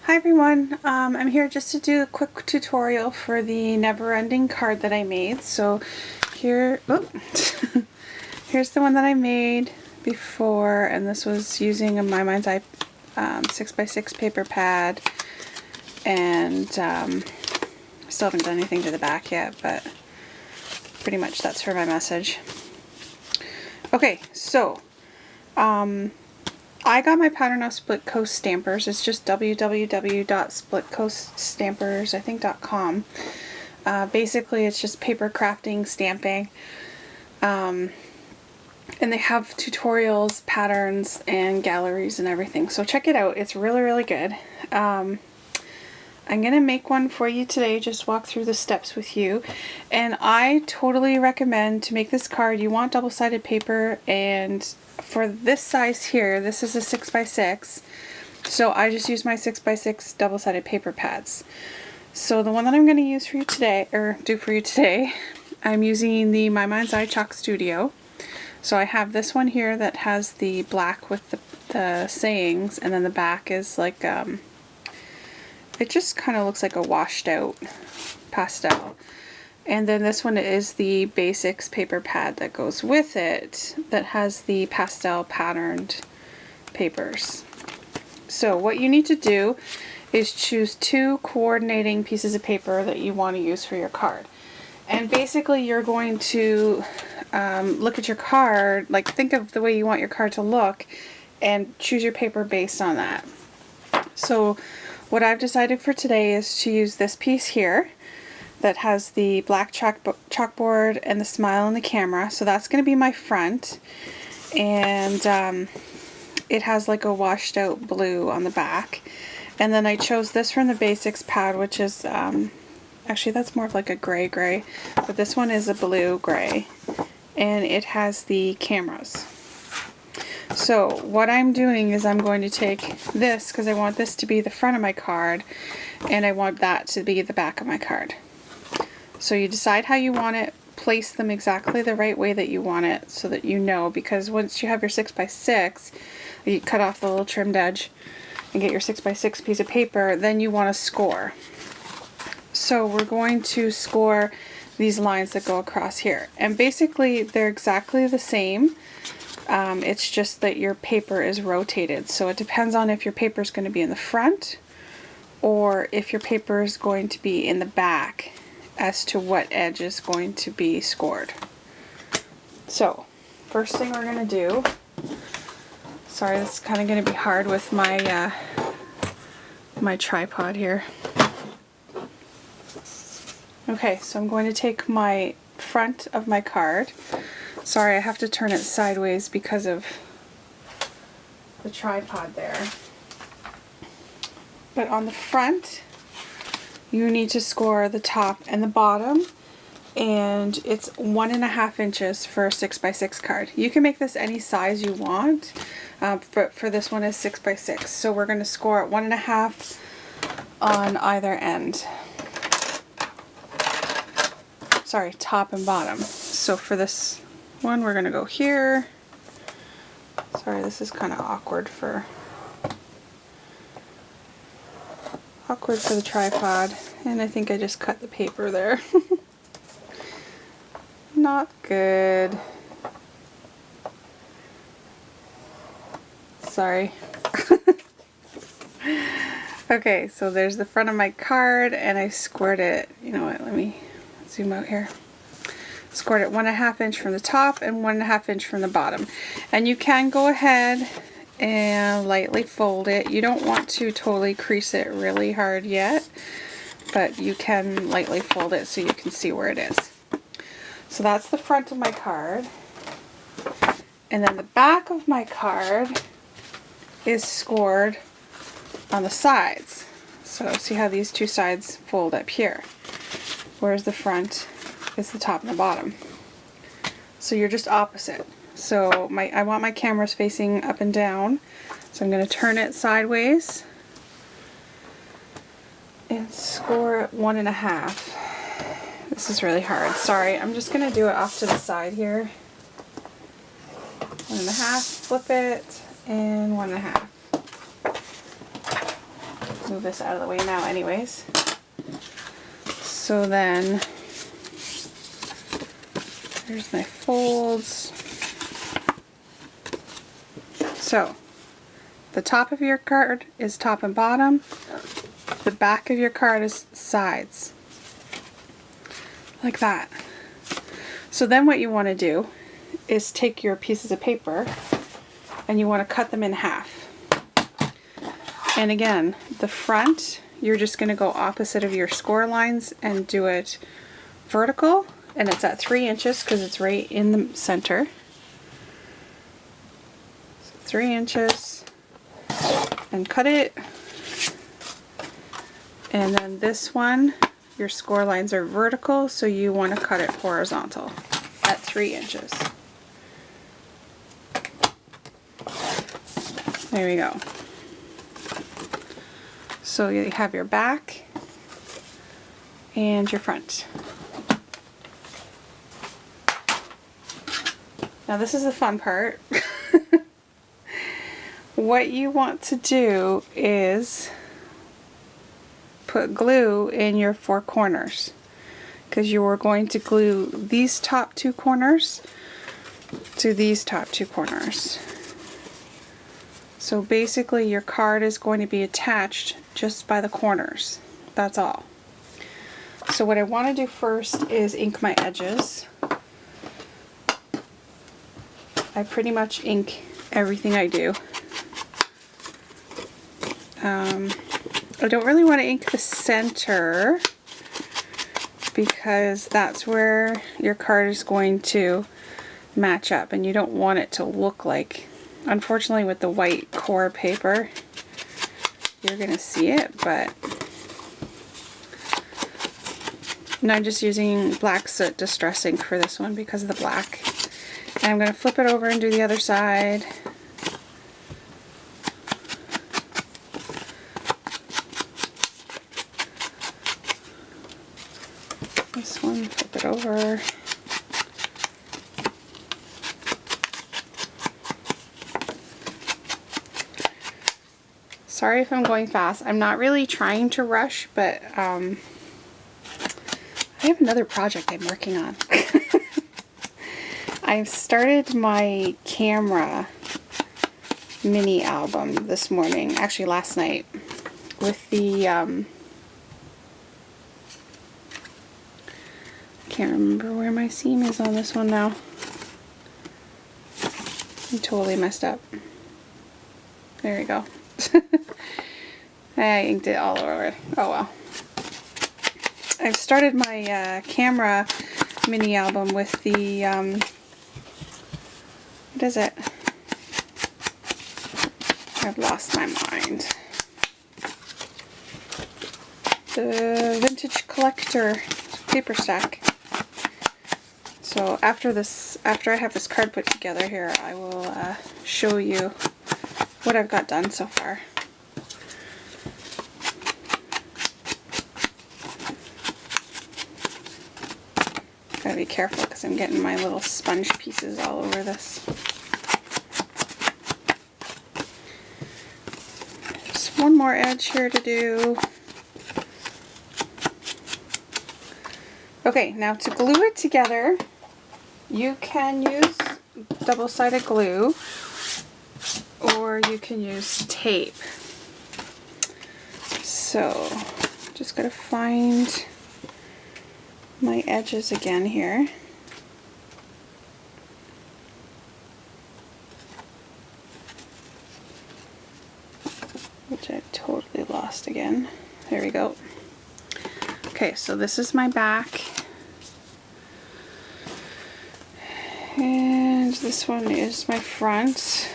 Hi everyone, I'm here just to do a quick tutorial for the never-ending card that I made. So here, here's the one that I made before, and this was using a My Mind's Eye 6x6 paper pad, and still haven't done anything to the back yet, but pretty much that's for my message. Okay, so I got my pattern off Split Coast Stampers. It's just www.splitcoaststampers.com. Basically, it's just paper crafting, stamping. And they have tutorials, patterns, and galleries and everything. So check it out. It's really, really good. I'm going to make one for you today, just walk through the steps with you. And I totally recommend to make this card, you want double-sided paper, and for this size here, this is a 6x6, so I just use my 6x6 double-sided paper pads. So the one that I'm going to use for you today, or do for you today, I'm using the My Mind's Eye Chalk Studio. So I have this one here that has the black with the sayings, and then the back is like, it just kind of looks like a washed out pastel. And then this one is the basics paper pad that goes with it that has the pastel patterned papers. So what you need to do is choose two coordinating pieces of paper that you want to use for your card. And basically you're going to look at your card, like think of the way you want your card to look, and choose your paper based on that. So what I've decided for today is to use this piece here that has the black chalkboard and the smile and the camera. So that's going to be my front, and it has like a washed out blue on the back. And then I chose this from the basics pad, which is actually that's more of like a gray, but this one is a blue gray, and it has the cameras. So what I'm doing is I'm going to take this, because I want this to be the front of my card and I want that to be the back of my card. So you decide how you want it, place them exactly the right way that you want it, so that you know, because once you have your 6x6, you cut off the little trimmed edge and get your 6x6 piece of paper, then you want to score. So we're going to score these lines that go across here, and basically they're exactly the same. It's just that your paper is rotated, so it depends on if your paper is going to be in the front or if your paper is going to be in the back as to what edge is going to be scored. So first thing we're going to do, sorry, this is kind of going to be hard with my my tripod here. Okay, so I'm going to take my front of my card. Sorry, I have to turn it sideways because of the tripod there. But on the front, you need to score the top and the bottom, and it's 1.5 inches for a 6x6 card. You can make this any size you want, but for this one is 6x6. So we're going to score at 1.5 on either end. Sorry, top and bottom. So for this one, we're going to go here. Sorry, this is kind of awkward for the tripod, and I think I just cut the paper there. Not good. Sorry. Okay, so there's the front of my card, and I scored it, you know what, let me zoom out here. Scored it 1.5 inch from the top and 1.5 inch from the bottom. And you can go ahead and lightly fold it. You don't want to totally crease it really hard yet, but you can lightly fold it so you can see where it is. So that's the front of my card. And then the back of my card is scored on the sides. So see how these two sides fold up here, whereas the front is the top and the bottom. So you're just opposite. So I want my cameras facing up and down, so I'm going to turn it sideways and score at 1.5. This is really hard. Sorry, I'm just going to do it off to the side here. 1.5, flip it, and 1.5. move this out of the way now anyways. So then, there's my folds. So, the top of your card is top and bottom. The back of your card is sides. Like that. So then what you want to do is take your pieces of paper and you want to cut them in half. And again, the front, you're just going to go opposite of your score lines and do it vertical. And it's at 3 inches because it's right in the center. So 3 inches. And cut it. And then this one, your score lines are vertical, so you want to cut it horizontal at 3 inches. There we go. So you have your back and your front. Now this is the fun part. What you want to do is put glue in your 4 corners, because you are going to glue these top 2 corners to these top 2 corners. So basically your card is going to be attached just by the corners. That's all. So what I want to do first is ink my edges. I pretty much ink everything I do. I don't really want to ink the center because that's where your card is going to match up, and you don't want it to look like, unfortunately with the white core paper, you're going to see it, but and I'm just using black soot distress ink for this one because of the black. And I'm going to flip it over and do the other side. This one, flip it over. Sorry if I'm going fast. I'm not really trying to rush, but I have another project I'm working on. I've started my camera mini album this morning, actually last night, with the can't remember where my seam is on this one now. I'm totally messed up. There we go. I inked it all over. Oh well. I've started my camera mini album with the what is it? I've lost my mind. The Vintage Collector paper stack. So after I have this card put together here, I will show you what I've got done so far. Gotta be careful because I'm getting my little sponge pieces all over this. Just one more edge here to do. Okay, now to glue it together, you can use double-sided glue or you can use tape. So, just gotta find my edges again here. Which I've totally lost again. There we go. Okay, so this is my back. And this one is my front.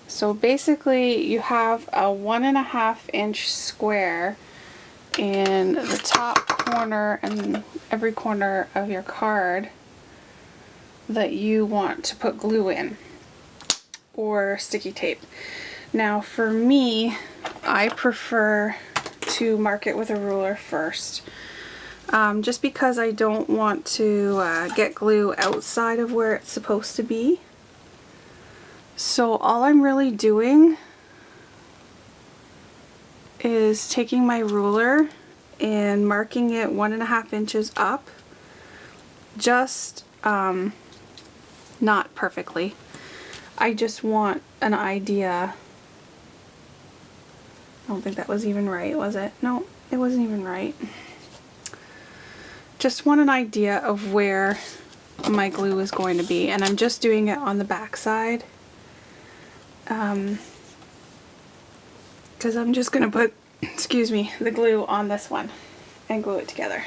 So basically you have a 1.5 inch square in the top corner and every corner of your card that you want to put glue in or sticky tape. Now for me, I prefer to mark it with a ruler first. Just because I don't want to get glue outside of where it's supposed to be. So all I'm really doing is taking my ruler and marking it 1.5 inches up, just not perfectly. I just want an idea. I don't think that was even right, was it? No, it wasn't even right. Just want an idea of where my glue is going to be, and I'm just doing it on the back side. Because I'm just going to put, excuse me, the glue on this one and glue it together.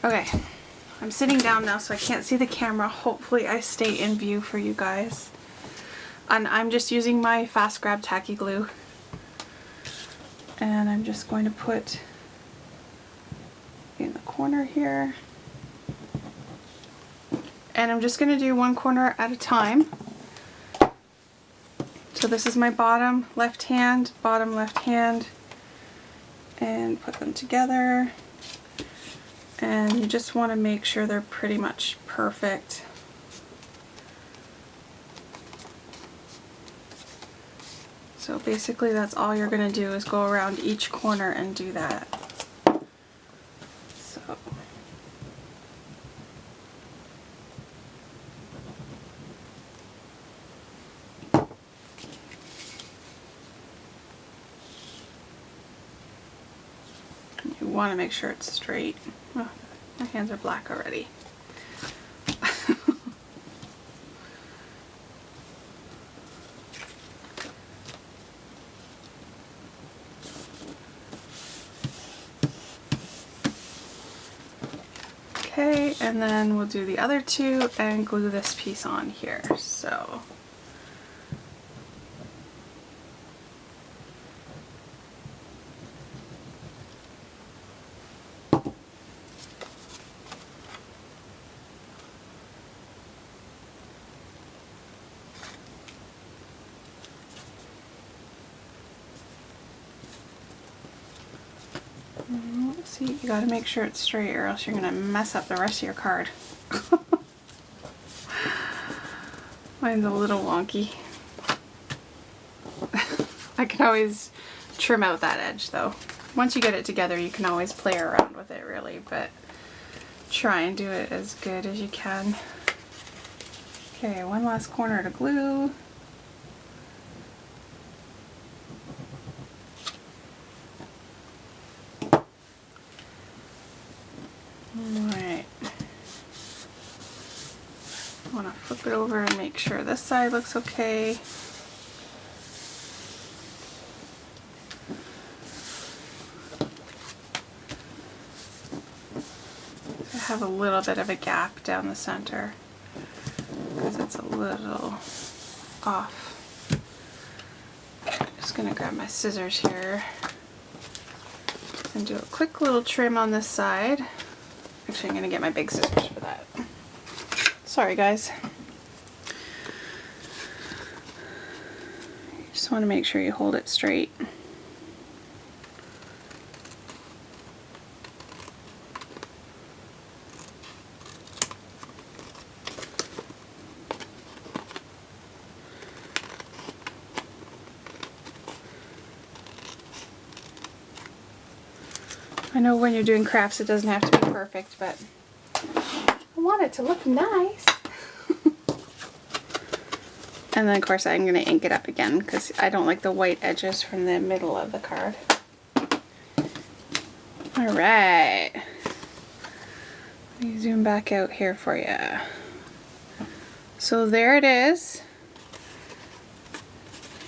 Okay, I'm sitting down now so I can't see the camera. Hopefully I stay in view for you guys. And I'm just using my Fast Grab tacky glue. And I'm just going to put in the corner here. And I'm just going to do one corner at a time. So this is my bottom left hand, and put them together. And you just want to make sure they're pretty much perfect. So basically that's all you're going to do is go around each corner and do that. So you want to make sure it's straight. Oh, my hands are black already. Okay, and then we'll do the other two and glue this piece on here. So see, you gotta make sure it's straight or else you're gonna mess up the rest of your card. Mine's a little wonky. I can always trim out that edge though. Once you get it together you can always play around with it really, but try and do it as good as you can. Okay, one last corner to glue. Alright. I want to flip it over and make sure this side looks okay. I have a little bit of a gap down the center because it's a little off. Just going to grab my scissors here and do a quick little trim on this side. Actually, I'm going to get my big scissors for that. Sorry guys. You just want to make sure you hold it straight. I know when you're doing crafts it doesn't have to be perfect, but I want it to look nice. And then of course I'm going to ink it up again because I don't like the white edges from the middle of the card. Alright. Let me zoom back out here for you. So there it is.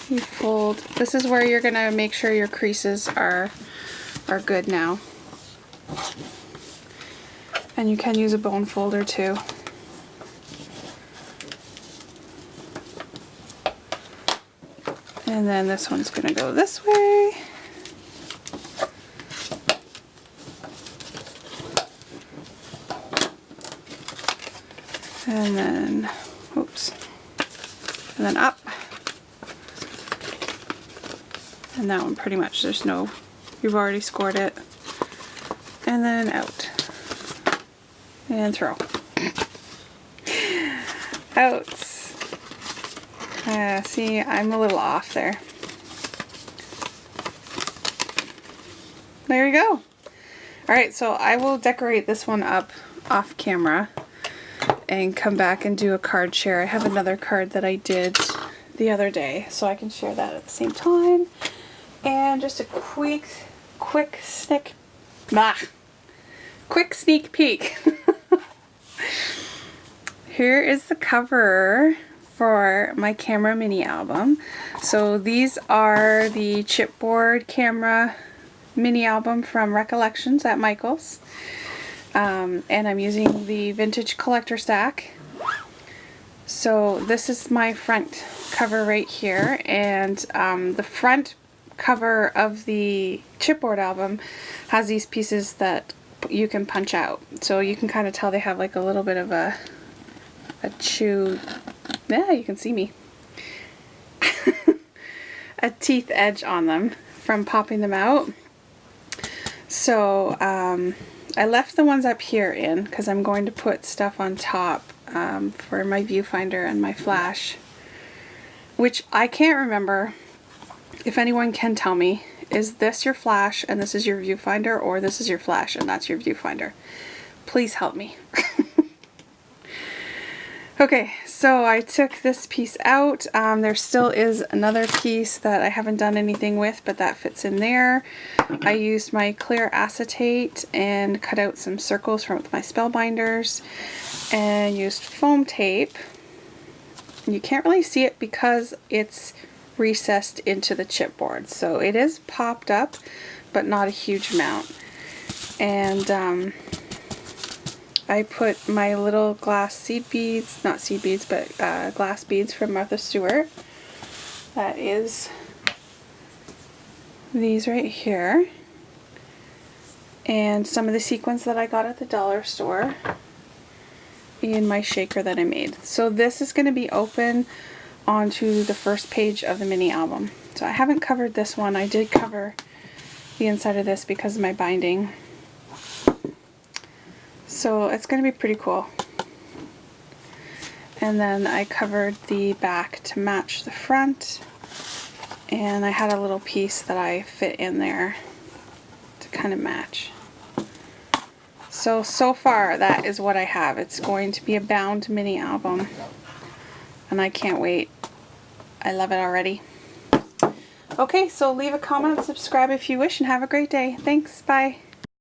You fold. This is where you're going to make sure your creases are good now. And you can use a bone folder too. And then this one's going to go this way. And then, oops, and then up. And that one pretty much, there's no, you've already scored it. And then out. And throw. Out. See, I'm a little off there. There you go. Alright, so I will decorate this one up off camera and come back and do a card share. I have another card that I did the other day, so I can share that at the same time. And just a quick sneak peek. Here is the cover for my camera mini album. So these are the chipboard camera mini album from Recollections at Michael's. And I'm using the vintage collector stack. So this is my front cover right here, and the front cover of the chipboard album has these pieces that you can punch out. So you can kind of tell they have like a little bit of a chew. Yeah, you can see me. A teeth edge on them from popping them out. So I left the ones up here in because I'm going to put stuff on top for my viewfinder and my flash, which I can't remember. If anyone can tell me, is this your flash and this is your viewfinder, or this is your flash and that's your viewfinder? Please help me. Okay, so I took this piece out. There still is another piece that I haven't done anything with, but that fits in there. I used my clear acetate and cut out some circles from my spellbinders, and used foam tape. You can't really see it because it's recessed into the chipboard, so it is popped up, but not a huge amount. And I put my little glass seed beads, not seed beads, but glass beads from Martha Stewart. That is these right here. And some of the sequins that I got at the dollar store in my shaker that I made. So this is going to be open onto the first page of the mini album. So I haven't covered this one. I did cover the inside of this because of my binding. So it's going to be pretty cool. And then I covered the back to match the front, and I had a little piece that I fit in there to kind of match. So far that is what I have. It's going to be a bound mini album, and I can't wait. I love it already. Okay, so leave a comment, subscribe if you wish, and have a great day. Thanks, bye.